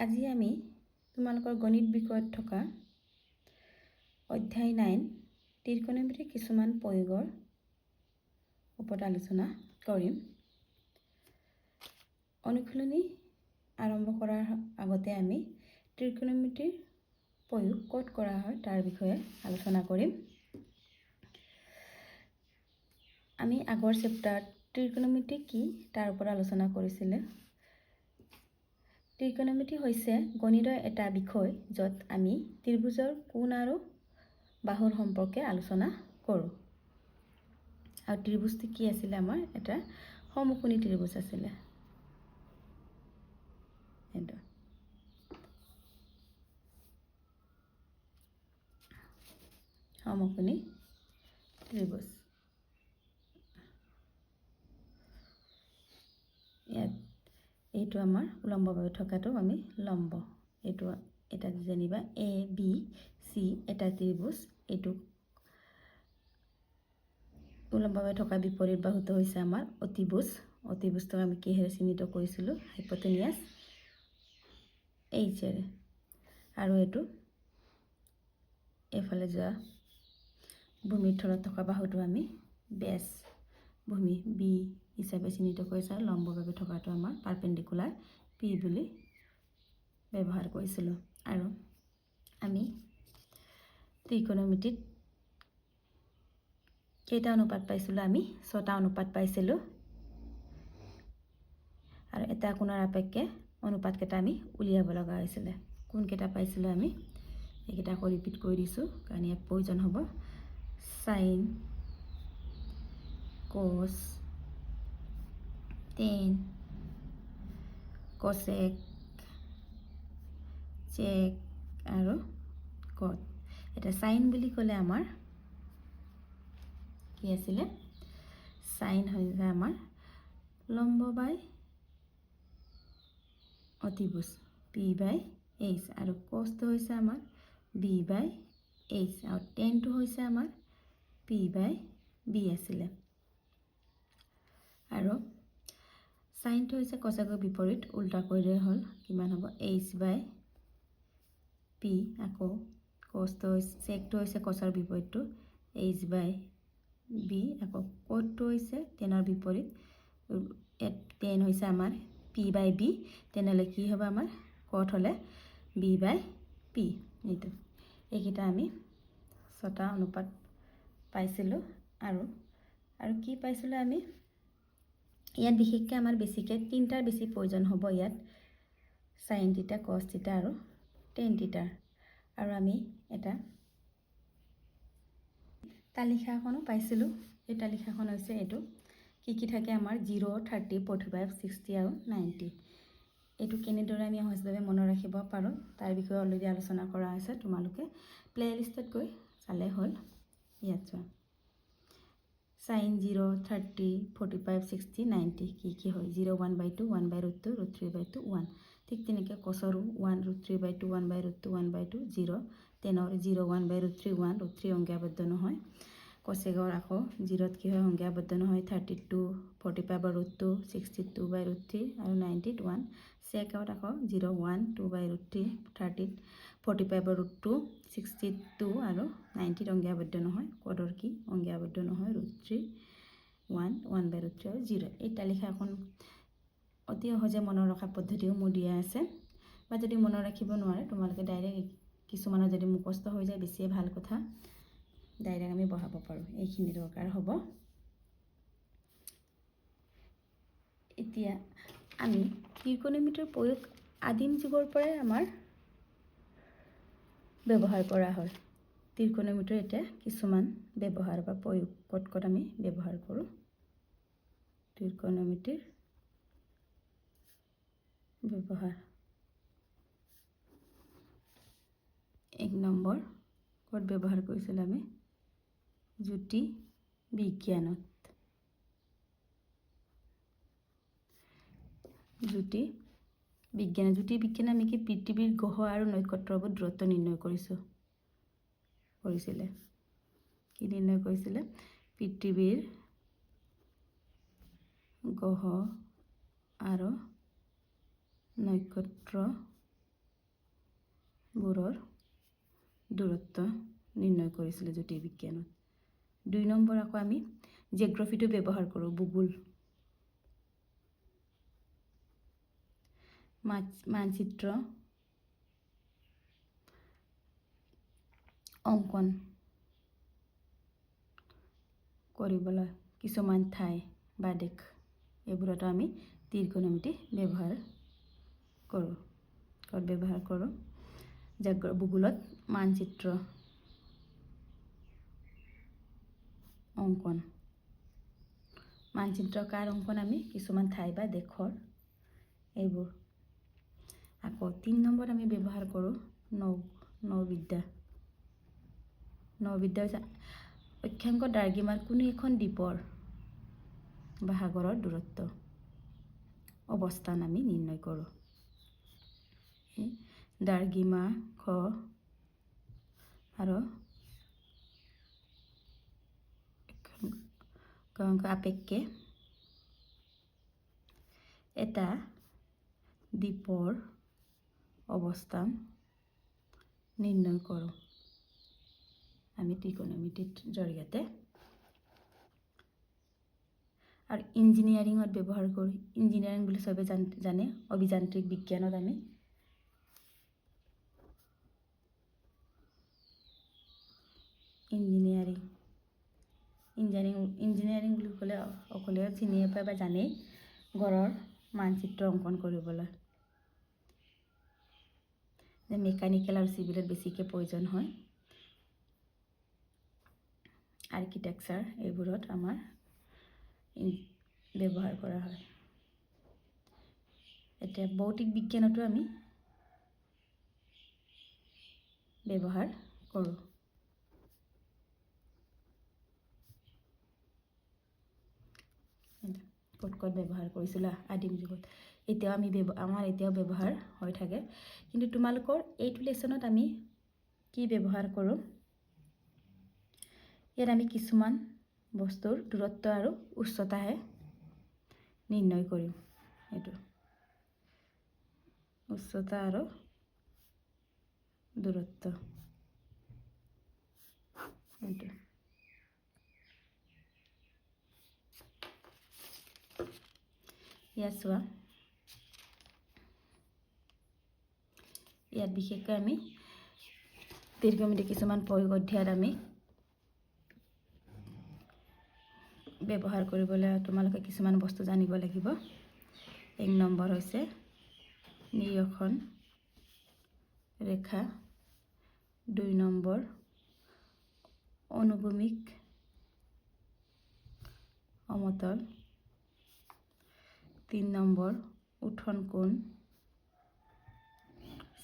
আজি আমি তোমালোকৰ গণিত বিষয়ত থকা অধ্যায় 9 ত্ৰিকোণমিতিৰ কিছুমান প্ৰয়োগৰ ওপৰত আলোচনা কৰিম। অনুশীলনী আৰম্ভ কৰাৰ আগতে আমি ত্ৰিকোণমিতিৰ প্ৰয়োগ ক'ত কৰা হয় তাৰ বিষয়ে আলোচনা কৰিম। আমি আগৰ চেপ্টাৰত ত্ৰিকোণমিতি কি তাৰ ওপৰত আলোচনা কৰিছিলে। ত্ৰিকোণমিতি হৈছে গণিতৰ এটা বিষয় য'ত আমি ত্ৰিভুজৰ কোণ আৰু বাহুৰ সম্পৰ্কে আলোচনা কৰোঁ। আৰু ত্ৰিভুজটো কি আছিলে, আমাৰ এটা সমকোণী ত্ৰিভুজ আছিলে। এইটো সমকোণী ত্ৰিভুজ। ইয়াত এইটো আমাৰ উলম্বভাৱে থকাটো আমি লম্ব। এইটো এটা যেনিবা এ বি চি এটা ত্ৰিভুজ। এইটো উলম্বভাৱে থকা বিপৰীত বাহুটো হৈছে আমাৰ অতিভুজ। অতিভুজটো আমি কিহেৰে চিহ্নিত কৰিছিলোঁ, হাইপটেনিয়াছ এইচেৰে। আৰু এইটো এইফালে যোৱা ভূমিৰ থলত থকা বাহুটো আমি বেছ ভূমি বি হিচাপে চিহ্নিত কৰিছোঁ। আৰু লম্বভাৱে থকাটো আমাৰ পাৰপেণ্ডিকুলাৰ পি বুলি ব্যৱহাৰ কৰিছিলোঁ। আৰু আমি ত্ৰিকোণমিতিত কেইটা অনুপাত পাইছিলোঁ, আমি 6টা অনুপাত পাইছিলোঁ। আৰু এটা কোণৰ সাপেক্ষে অনুপাতকেইটা আমি উলিয়াব লগা হৈছিলে। কোনকেইটা পাইছিলোঁ আমি এইকেইটা আকৌ ৰিপিট কৰি দিছোঁ কাৰণ ইয়াত প্ৰয়োজন হ'ব। সাইন, কছ, টেন, কচেক, চেক আৰু কট। এটা সাইন বুলি ক'লে আমাৰ কি আছিলে, সাইন হৈছে আমাৰ লম্ব বাই অতিভুজ পি বাই এইচ। আৰু কছটো হৈছে আমাৰ বি বাই এইচ। আৰু টেনটো হৈছে আমাৰ পি বাই বি আছিলে। আৰু সাইনটো হৈছে কচেকৰ বিপৰীত উল্টা কৰিলে হ'ল, কিমান হ'ব এইচ বাই পি। আকৌ কছটো হৈছে চেকটো হৈছে কচৰ বিপৰীতটো এইচ বাই বি। আকৌ কটটো হৈছে টেনৰ বিপৰীত, টেন হৈছে আমাৰ পি বাই বি। তেনেহ'লে কি হ'ব আমাৰ কট হ'লে বি বাই পি। এইকেইটা আমি 6টা অনুপাত পাইছিলোঁ। আৰু কি পাইছিলোঁ আমি ইয়াত বিশেষকৈ আমাৰ বেছিকৈ 3টাৰ বেছি প্ৰয়োজন হ'ব ইয়াত, সাইন থিটা, কছ থিটা আৰু টেন থিটাৰ। আৰু আমি এটা তালিকাখনো পাইছিলোঁ। এই তালিকাখন হৈছে এইটো কি থাকে আমাৰ 0, 30, 45, 60 আৰু 90। এইটো কেনেদৰে আমি সহজভাৱে মনত ৰাখিব পাৰোঁ তাৰ বিষয়ে অলৰেডি আলোচনা কৰা হৈছে। তোমালোকে প্লে লিষ্টত গৈ চালে হ'ল। ইয়াত চোৱা সাইন 0, 30, 45, 60, 90 কি হয় 0, 1/2, 1/√2, √3/2, 1। ঠিক তেনেকৈ কছৰো 1, √3/2, 1/√2, 1/2, 0। টেনৰ 0, 1/√3, 1, √3 সংজ্ঞাবদ্ধ নহয়। কচেকৰ আকৌ 0ত কি হয়, সংজ্ঞাবদ্ধ নহয়। 32, 45/√2, 62/√3 আৰু 90ত 1। চেকআউট আকৌ 0, 1, 2/√3, 30ত 45/√2, 62 আৰু 90ত সংজ্ঞাবদ্ধ নহয়। কডৰ কি সংজ্ঞাবদ্ধ নহয়, √3, 1, 1/√3 আৰু 0। এই তালিকাখন অতি সহজে মনত ৰখা পদ্ধতিও মোৰ দিয়া আছে। বা যদি মনত ৰাখিব নোৱাৰে তোমালোকে ডাইৰেক্ট, কিছুমানৰ যদি মুখস্থ হৈ যায় বেছিয়ে ভাল কথা, ডাইৰেক্ট আমি বহাব পাৰোঁ। এইখিনি দৰকাৰ হ'ব। এতিয়া আমি ত্ৰিকোণমিতিৰ প্ৰয়োগ আদিম যুগৰ পৰাই আমাৰ ব্যৱহাৰ কৰা হয়। ত্ৰিকোণমিতিৰ এতিয়া কিছুমান ব্যৱহাৰ বা প্ৰয়োগ ক'ত আমি ব্যৱহাৰ কৰোঁ। ত্ৰিকোণমিতিৰ ব্যৱহাৰ 1 নম্বৰ ক'ত ব্যৱহাৰ কৰিছিলোঁ আমি, জ্যোতি বিজ্ঞানত। জ্যোতি বিজ্ঞানে আমি কি পৃথিৱীৰ গ্ৰহ আৰু নক্ষত্ৰবোৰ দূৰত্ব নিৰ্ণয় কৰিছিলে। কি নিৰ্ণয় কৰিছিলে, পৃথিৱীৰ গ্ৰহ আৰু নক্ষত্ৰ বোৰৰ দূৰত্ব নিৰ্ণয় কৰিছিলোঁ জ্যোতিৰ্বিজ্ঞানত। 2 নম্বৰ আকৌ আমি জিঅ'গ্ৰাফিটো ব্যৱহাৰ কৰোঁ। ভূগোল মানচিত্ৰ অংকন কৰিবলৈ কিছুমান ঠাই বা দেশ এইবোৰতো আমি ত্ৰিকোণমিতি ব্যৱহাৰ কৰোঁ। ভূগোলত মানচিত্ৰ অংকন মানচিত্ৰকাৰ অংকন আমি কিছুমান ঠাই বা দেশৰ এইবোৰ। আকৌ 3 নম্বৰ আমি ব্যৱহাৰ কৰোঁ নৌবিদ্যা। নৌবিদ্যা হৈছে অক্ষাংক দ্ৰাঘিমাৰ কোনো এখন দ্বীপৰ বা সাগৰৰ দূৰত্ব অৱস্থান আমি নিৰ্ণয় কৰোঁ। দ্ৰাঘিমা আৰু আপেক্ষে এটা দ্বীপৰ অৱস্থান নিৰ্ণয় কৰোঁ আমি ত্ৰিকোণমিতিৰ জৰিয়তে। আৰু ইঞ্জিনিয়াৰিঙত ব্যৱহাৰ কৰোঁ। ইঞ্জিনিয়াৰিং বুলি চবে জানে, অভিযান্ত্ৰিক বিজ্ঞানত আমি ইঞ্জিনিয়াৰিং বুলি ক'লে সকলোৱে চিনিয়ে পায় বা জানেই, ঘৰৰ মানচিত্ৰ অংকন কৰিবলৈ মেকানিকেল আৰু চিভিলত বেছিকৈ প্ৰয়োজন হয়। আৰ্কিটেকচাৰ এইবোৰত আমাৰ ব্যৱহাৰ কৰা হয়। এতিয়া ভৌতিক বিজ্ঞানতো আমি ব্যৱহাৰ কৰোঁ। ক'ত ব্যৱহাৰ কৰিছিলোঁ আদিম যুগত, এতিয়াও আমাৰ এতিয়াও ব্যৱহাৰ হৈ থাকে। কিন্তু তোমালোকৰ এইটো লেচনত আমি কি ব্যৱহাৰ কৰোঁ, ইয়াত আমি কিছুমান বস্তুৰ দূৰত্ব আৰু উচ্চতাহে নিৰ্ণয় কৰিম। এইটো উচ্চতা আৰু দূৰত্ব এইটো। ইয়াত চোৱা, ইয়াত বিশেষকৈ আমি ত্ৰিকোণমিতি কিছুমান প্ৰয়োগ অধ্যায়ত আমি ব্যৱহাৰ কৰিবলৈ তোমালোকে কিছুমান বস্তু জানিব লাগিব। 1 নম্বৰ হৈছে নিৰীক্ষণ ৰেখা, 2 নম্বৰ অনুভূমিক সমতল, 3 নম্বৰ উত্থন কোণ,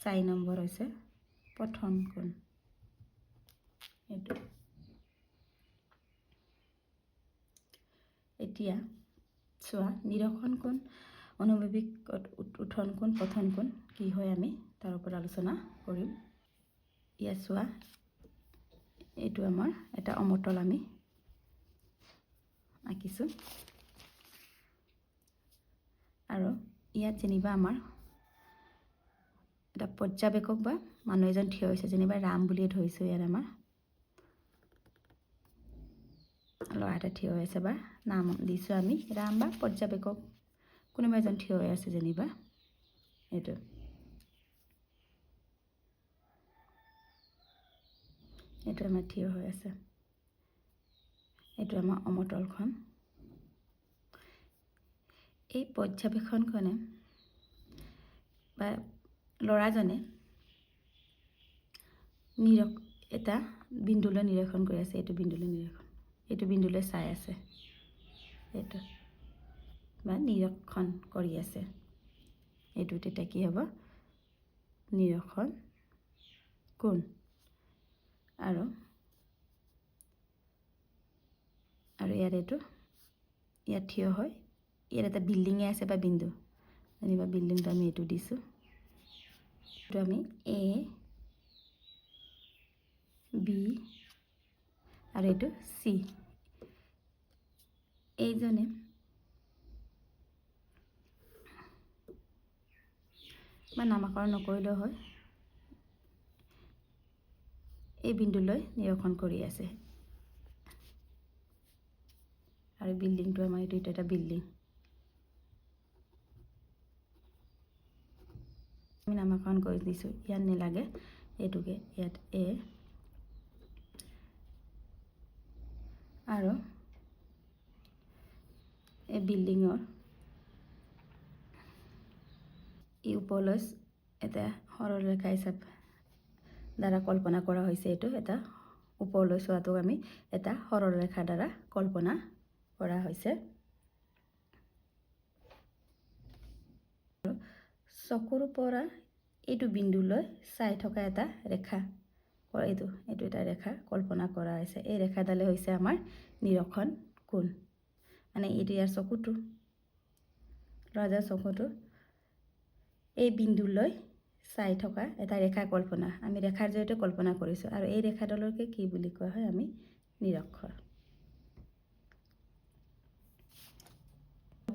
4 নম্বৰ হৈছে পতন কোণ। এইটো এতিয়া চোৱা, নিৰীক্ষণ কোণ, অনুভূমিক উত্থন কোণ, পতন কোণ কি হয় আমি তাৰ ওপৰত আলোচনা কৰিম। ইয়াত চোৱা, এইটো আমাৰ এটা অমতল আমি আঁকিছোঁ। আৰু ইয়াত যেনিবা আমাৰ এটা পৰ্যবেক্ষক বা মানুহ এজন থিয় হৈছে, যেনিবা ৰাম বুলিয়ে ধৰিছোঁ। ইয়াত আমাৰ ল'ৰা এটা থিয় হৈ আছে বা নাম দিছোঁ আমি ৰাম, বা পৰ্যবেক্ষক কোনোবা এজন থিয় হৈ আছে যেনিবা। এইটো আমাৰ থিয় হৈ আছে। এইটো আমাৰ অমতলখন। এই পৰ্যবেক্ষণখনে বা ল'ৰাজনে এটা বিন্দুলৈ নিৰীক্ষণ কৰি আছে। এইটো বিন্দুলৈ চাই আছে, এইটো বা নিৰীক্ষণ কৰি আছে। এইটো তেতিয়া কি হ'ব, নিৰীক্ষণ কোণ। আৰু ইয়াত থিয় হয়, ইয়াত এটা বিল্ডিঙে আছে বা বিন্দু, যেনিবা বিল্ডিংটো আমি এইটো দিছোঁ। এইটো আমি A, B আৰু এইটো C। এইজনে বা নামাকৰণ নকৰিলেও হয়, এই বিন্দুলৈ নিৰীক্ষণ কৰি আছে আৰু বিল্ডিংটো আমাৰ এইটো এটা বিল্ডিং আমি নামাকৰণ কৰি দিছোঁ ইয়াত নেলাগে এইটোকে ইয়াত এ আৰু এই বিল্ডিঙৰ এই ওপৰলৈ এটা সৰলৰেখা হিচাপে দ্বাৰা কল্পনা কৰা হৈছে এইটো এটা ওপৰলৈ চোৱাটো আমি এটা সৰলৰেখাৰ দ্বাৰা কল্পনা কৰা হৈছে চকুৰ পৰা এইটো বিন্দুলৈ চাই থকা এটা ৰেখা এইটো এটা ৰেখা কল্পনা কৰা হৈছে এই ৰেখাডালে হৈছে আমাৰ নিৰীক্ষণ কোণ মানে এইটো ইয়াৰ চকুটো ৰাজাৰ চকুটো এই বিন্দুলৈ চাই থকা এটা ৰেখা কল্পনা আমি ৰেখাৰ জৰিয়তে কল্পনা কৰিছোঁ আৰু এই ৰেখাডালকে কি বুলি কোৱা হয় আমি নিৰক্ষৰ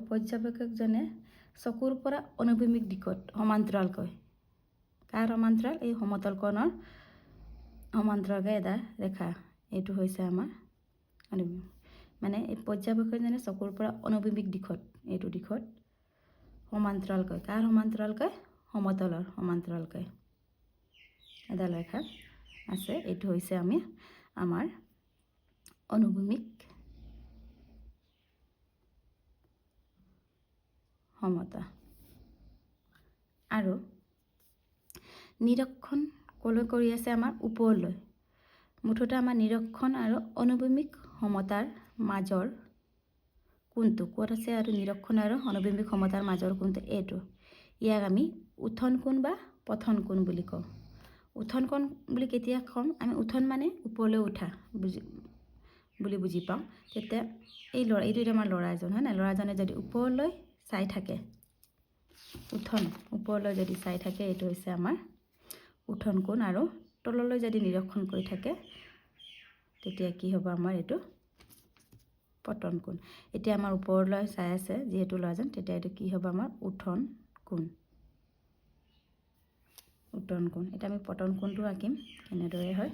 পৰ্যবেক্ষকজনে চকুৰ পৰা অনুভূমিক দিশত সমান্তৰালকৈ কাৰ সমান্তৰাল এই সমতল কোণৰ সমান্তৰালকৈ এটা ৰেখা এইটো হৈছে আমাৰ মানে এই পৰ্যবেক্ষকজনে চকুৰ পৰা অনুভূমিক দিশত এইটো দিশত সমান্তৰালকৈ কাৰ সমান্তৰালকৈ সমতলৰ সমান্তৰালকৈ এডাল ৰেখা আছে এইটো হৈছে আমি আমাৰ অনুভূমিক সমতা আৰু নিৰীক্ষণ কলৈ কৰি আছে আমাৰ ওপৰলৈ মুঠতে আমাৰ নিৰীক্ষণ আৰু অনুভূমিক সমতাৰ মাজৰ কোণটো ক'ত আছে আৰু নিৰীক্ষণ আৰু অনুভূমিক সমতাৰ মাজৰ কোণটো এইটো ইয়াক আমি উত্থন কোণ বা পতন কোণ বুলি কওঁ উত্থন কোণ বুলি কেতিয়া কম আমি উত্থন মানে ওপৰলৈ উঠা বুলি বুজি পাওঁ তেতিয়া এই এইটো আমাৰ ল'ৰা এজন হয় না ল'ৰাজনে যদি ওপৰলৈ চাই থাকে উত্থন ওপৰলৈ যদি চাই থাকে এইটো হৈছে আমাৰ উত্থন কোণ আৰু তললৈ যদি নিৰীক্ষণ কৰি থাকে তেতিয়া কি হ'ব আমাৰ এইটো পতন কোণ এতিয়া আমাৰ ওপৰলৈ চাই আছে যিহেতু ল'ৰাজন তেতিয়া এইটো কি হ'ব আমাৰ উত্থন কোণ উত্তৰণ কোণ এটা আমি পতন কোণটো আঁকিম কেনেদৰে হয়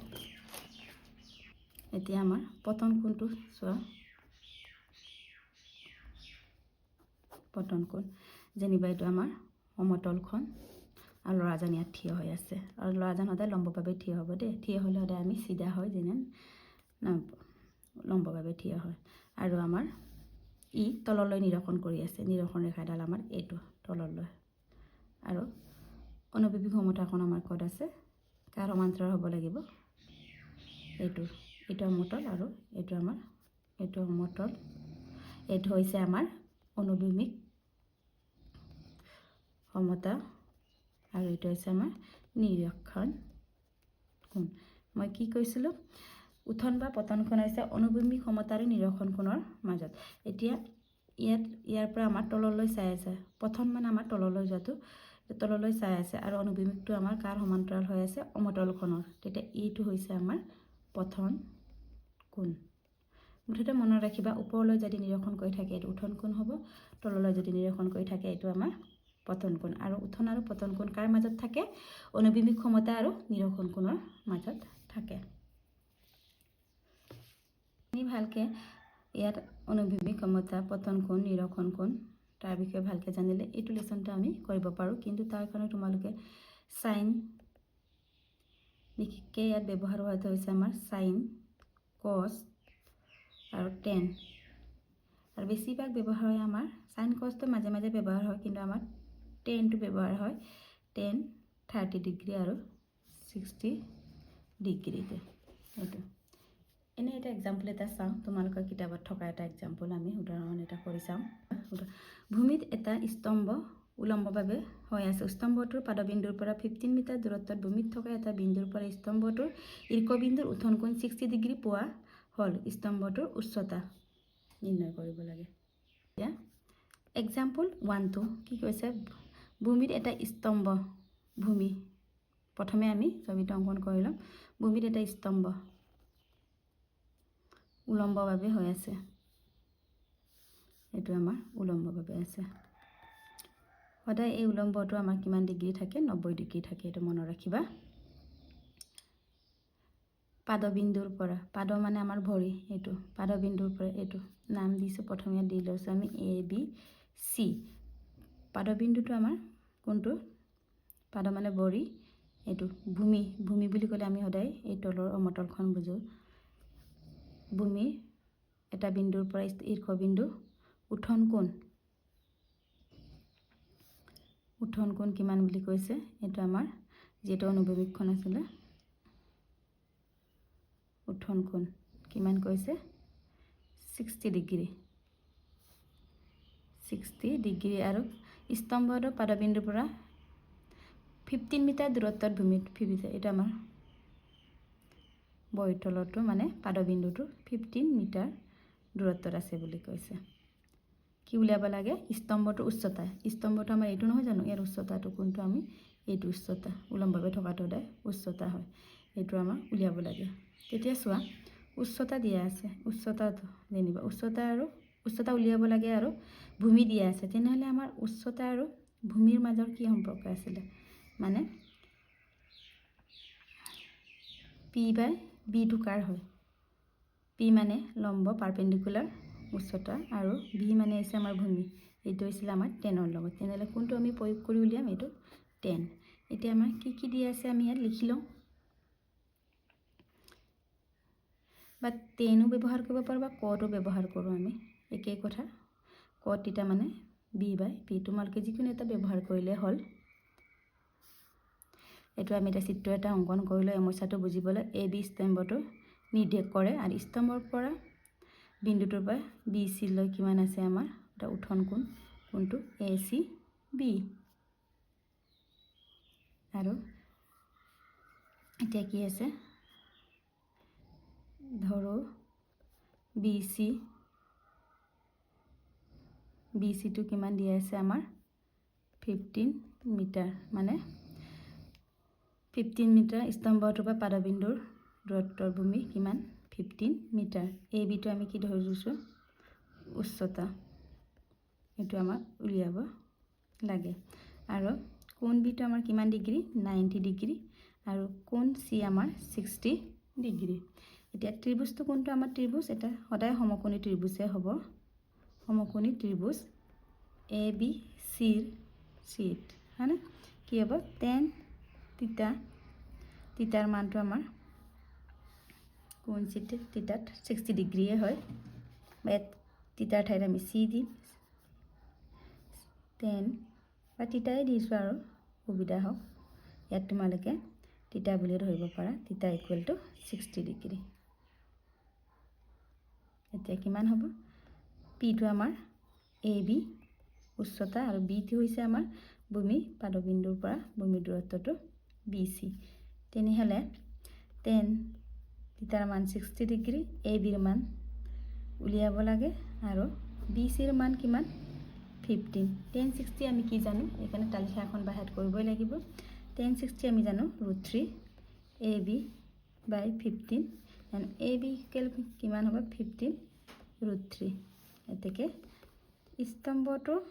এতিয়া আমাৰ পতন কোণটো চোৱা পতন কোণ যেনিবা এইটো আমাৰ সমতলখন আৰু ল'ৰাজন ইয়াত থিয় হৈ আছে আৰু ল'ৰাজন সদায় লম্বভাৱে থিয় হ'ব দেই থিয় হ'লে সদায় আমি চিধা হয় যেনে লম্বভাৱে থিয় হয় আৰু আমাৰ ই তললৈ নিৰীক্ষণ কৰি আছে নিৰীক্ষণ ৰেখাডাল আমাৰ এইটো তললৈ আৰু অনুভূমিক সমতাখন আমাৰ ক'ত আছে কাৰ সমান্তৰাল হ'ব লাগিব এইটো সমতল আৰু এইটো আমাৰ এইটো সমতল এইটো হৈছে আমাৰ অনুভূমিক সমতা আৰু এইটো হৈছে আমাৰ নিৰীক্ষণ কোণ মই কি কৈছিলোঁ উত্থন বা পতন কোণ হৈছে অনুভূমিক সমতা আৰু নিৰীক্ষণ কোণৰ মাজত এতিয়া ইয়াৰ পৰা আমাৰ তললৈ চাই আছে পতন মানে আমাৰ তললৈ যোৱাটো তললৈ চাই আছে আৰু অনুভূমিকটো আমাৰ কাৰ সমান্তৰাল হৈ আছে সমতলখনৰ তেতিয়া এইটো হৈছে আমাৰ পতন কোণ মুঠতে মনত ৰাখিবা ওপৰলৈ যদি নিৰীক্ষণ কৰি থাকে এইটো উত্থন কোণ হ'ব তললৈ যদি নিৰীক্ষণ কৰি থাকে এইটো আমাৰ পতন কোণ আৰু উত্থন আৰু পতন কোণ কাৰ মাজত থাকে অনুভূমিক সমতা আৰু নিৰীক্ষণ কোণৰ মাজত থাকে আমি ভালকৈ ইয়াত অনুভূমিক সমতা পতন কোণ নিৰীক্ষণ কোণ তাৰ বিষয়ে ভালকৈ জানিলে এইটো লেসনটো আমি কৰিব পাৰোঁ কিন্তু তাৰ কাৰণে তোমালোকে সাইন বিশেষকৈ ইয়াত ব্যৱহাৰ হোৱাটো হৈছে আমাৰ সাইন কস আৰু টেন আৰু বেছিভাগ ব্যৱহাৰ হয় আমাৰ সাইন কসটো মাজে মাজে ব্যৱহাৰ হয় কিন্তু আমাৰ টেনটো ব্যৱহাৰ হয় টেন 30 ডিগ্ৰী আৰু 60 ডিগ্ৰীতে এইটো এনে এটা এক্সাম্পল এটা চাওঁ তোমালোকৰ কিতাপত থকা এটা এক্সাম্পল আমি উদাহৰণ এটা কৰি চাওঁ ভূমিত এটা স্তম্ভ উলম্বভাৱে হৈ আছে স্তম্ভটোৰ পাদবিন্দুৰ পৰা 15 মিটাৰ দূৰত্বত ভূমিত থকা এটা বিন্দুৰ পৰা স্তম্ভটোৰ ঈৰ্ষবিন্দুৰ উত্থন কোণ 60 ডিগ্ৰী পোৱা হ'ল স্তম্ভটোৰ উচ্চতা নিৰ্ণয় কৰিব লাগে এতিয়া এক্সাম্পল 1 কি কৈছে ভূমিত এটা স্তম্ভ ভূমি প্ৰথমে আমি ছবিটো অংকন কৰি লম ভূমিত এটা স্তম্ভ উলম্বভাৱে হৈ আছে এইটো আমাৰ উলম্বভাৱে আছে সদায় এই উলম্বটো আমাৰ কিমান ডিগ্ৰী থাকে 90 ডিগ্ৰী থাকে এইটো মনত ৰাখিবা পাদবিন্দুৰ পৰা, পাদ মানে আমাৰ ভৰি, এইটো পাদবিন্দুৰ পৰা এইটো নাম দিছোঁ, প্ৰথমে দি লৈছোঁ আমি ABC। পাদবিন্দুটো আমাৰ কোনটো? পাদ মানে ভৰি, এইটো ভূমি, ভূমি বুলি ক'লে আমি সদায় এই তলৰ অমতলখন বুজোঁ। ভূমি এটা বিন্দুৰ পৰা শীৰ্ষবিন্দু, উঠন কোণ, উঠন কোণ কিমান বুলি কৈছে? এইটো আমাৰ যিটো অনুভূমিক কোণ আছিলে, উঠন কোণ কিমান কৈছে? 60 ডিগ্ৰী, 60 ডিগ্ৰী। আৰু স্তম্ভটো পাদবিন্দুৰ পৰা 15 মিটাৰ দূৰত্বত ভূমিত ফিবিছে। এইটো আমাৰ বহিতলটো মানে পাদবিন্দুটো 15 মিটাৰ দূৰত্বত আছে বুলি কৈছে। কি উলিয়াব লাগে? স্তম্ভটোৰ উচ্চতা। স্তম্ভটো আমাৰ এইটো নহয় জানো? ইয়াৰ উচ্চতাটো কোনটো? আমি এইটো উচ্চতা, উলম্বভাৱে থকাটো সদায় উচ্চতা হয়, এইটো আমাৰ উলিয়াব লাগে। তেতিয়া চোৱা, উচ্চতা দিয়া আছে, উচ্চতাটো যেনিবা উচ্চতা উলিয়াব লাগে আৰু ভূমি দিয়া আছে। তেনেহ'লে আমাৰ উচ্চতা আৰু ভূমিৰ মাজৰ কি সম্পৰ্ক আছিলে? মানে P/B টো কাৰ হয়? P মানে লম্ব পাৰপেণ্ডিকুলাৰ উচ্চতা আৰু B মানে হৈছে আমাৰ ভূমি, এইটো হৈছিলে আমাৰ 10ৰ লগত। তেনেহ'লে কোনটো আমি প্ৰয়োগ কৰি উলিয়াম? এইটো 10। এতিয়া আমাৰ কি দিয়া আছে আমি ইয়াত লিখি লওঁ, বা 10ও ব্যৱহাৰ কৰিব পাৰোঁ বা কটো ব্যৱহাৰ কৰোঁ আমি, একেই কথা। কট এটা মানে B/P, তোমালোকে যিকোনো এটা ব্যৱহাৰ কৰিলে হ'ল। এইটো আমি এটা চিত্ৰ এটা অংকন কৰিলে সমস্যাটো বুজিবলৈ AB স্তম্ভটো নিৰ্দেশ কৰে, আৰু স্তম্ভৰ পৰা বিন্দুটোৰ পৰা BC লৈ কিমান আছে আমাৰ এটা উঠন কোণ, কোনটো? ACB। আৰু এতিয়া কি আছে? ধৰো BC টো কিমান দিয়া আছে আমাৰ? 15 মিটাৰ, মানে 15 মিটাৰ স্তম্ভটোৰ পৰা পাদবিন্দুৰ দূৰত্বৰ ভূমি কিমান? 15 মিটাৰ। AB টো আমি কি ধৰিছোঁ? উচ্চতা, এইটো আমাক উলিয়াব লাগে। আৰু কোণ B টো আমাৰ কিমান ডিগ্ৰী? 90 ডিগ্ৰী। আৰু কোণ C আমাৰ 60 ডিগ্ৰী। এতিয়া ত্ৰিভুজটো কোনটো? আমাৰ ত্ৰিভুজ এটা সদায় সমকোণী ত্ৰিভুজে হ'ব, সমকোণী ত্ৰিভুজ ABCৰ চিট, হয়নে? কি হ'ব? tan থিটাৰ মানটো আমাৰ কোন চিট? থিটাত 60 ডিগ্ৰীয়ে হয়, বা থিটাৰ ঠাইত আমি C দিম, tan বা থিটাই দিছোঁ আৰু সুবিধা হওক। ইয়াত তোমালোকে থিটা বুলি ধৰিব পাৰা, থিটা ইকুৱেল টু 60 ডিগ্ৰী। এতিয়া কিমান হ'ব? P টো আমাৰ AB উচ্চতা, আৰু B টো হৈছে আমাৰ ভূমি, পাদবিন্দুৰ পৰা ভূমিৰ দূৰত্বটো BC। তেনেহ'লে tan থিটাৰ মান 60 ডিগ্ৰী, ABৰ মান উলিয়াব লাগে, আৰু BCৰ মান কিমান? 15। tan 60 আমি কি জানো? এইকাৰণে তালিকা এখন বাহিৰ কৰিবই লাগিব। tan 60 আমি জানো √3 AB/15, and AB কিমান হ'ব? 15 √3। এতেকে স্তম্ভটোৰ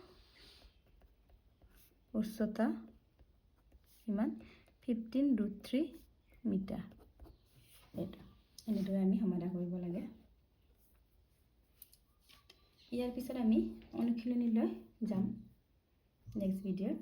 উচ্চতা কিমান? 15 √3 মিটাৰ। এইটো এনেদৰে আমি সমাধান কৰিব লাগে। ইয়াৰ পিছত আমি অনুশীলনীলৈ যাম নেক্সট ভিডিঅ'ত।